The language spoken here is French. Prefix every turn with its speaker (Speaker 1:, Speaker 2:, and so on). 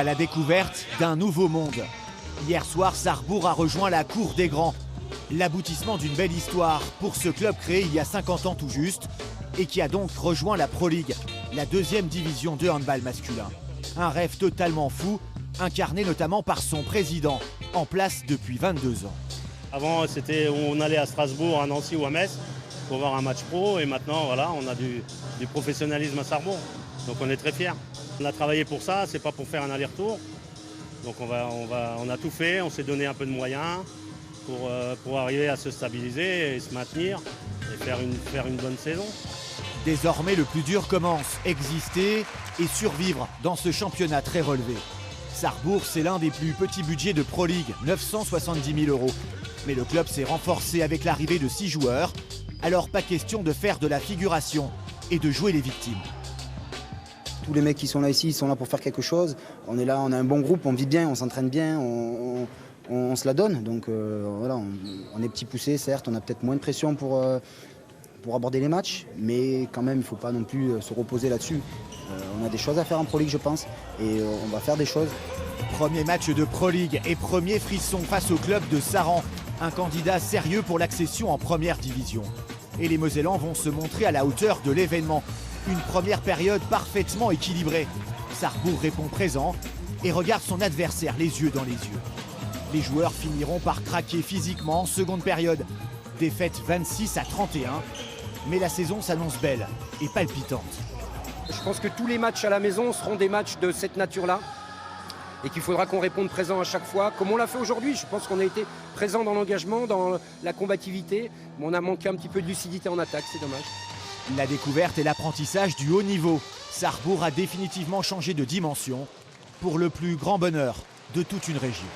Speaker 1: À la découverte d'un nouveau monde. Hier soir, Sarrebourg a rejoint la cour des grands. L'aboutissement d'une belle histoire pour ce club créé il y a 50 ans tout juste et qui a donc rejoint la Pro League, la deuxième division de handball masculin. Un rêve totalement fou, incarné notamment par son président, en place depuis 22 ans.
Speaker 2: Avant, c'était on allait à Strasbourg, à Nancy ou à Metz pour voir un match pro et maintenant, voilà, on a du professionnalisme à Sarrebourg. Donc on est très fiers. On a travaillé pour ça, c'est pas pour faire un aller-retour. Donc on a tout fait, on s'est donné un peu de moyens pour arriver à se stabiliser et se maintenir et faire une bonne saison.
Speaker 1: Désormais, le plus dur commence, exister et survivre dans ce championnat très relevé. Sarrebourg, c'est l'un des plus petits budgets de Pro League, 970 000 €. Mais le club s'est renforcé avec l'arrivée de 6 joueurs. Alors pas question de faire de la figuration et de jouer les victimes.
Speaker 3: Tous les mecs qui sont là ici, ils sont là pour faire quelque chose. On est là, on a un bon groupe, on vit bien, on s'entraîne bien, on se la donne. Donc voilà, on est petit poussé, certes, on a peut-être moins de pression pour aborder les matchs, mais quand même, il ne faut pas non plus se reposer là-dessus. On a des choses à faire en Pro League, je pense, et on va faire des choses.
Speaker 1: Premier match de Pro League et premier frisson face au club de Saran, un candidat sérieux pour l'accession en première division. Et les Mosellans vont se montrer à la hauteur de l'événement. Une première période parfaitement équilibrée. Sarrebourg répond présent et regarde son adversaire les yeux dans les yeux. Les joueurs finiront par craquer physiquement en seconde période. Défaite 26-31, mais la saison s'annonce belle et palpitante.
Speaker 4: Je pense que tous les matchs à la maison seront des matchs de cette nature-là et qu'il faudra qu'on réponde présent à chaque fois, comme on l'a fait aujourd'hui. Je pense qu'on a été présent dans l'engagement, dans la combativité, mais on a manqué un petit peu de lucidité en attaque, c'est dommage.
Speaker 1: La découverte et l'apprentissage du haut niveau. Sarrebourg a définitivement changé de dimension pour le plus grand bonheur de toute une région.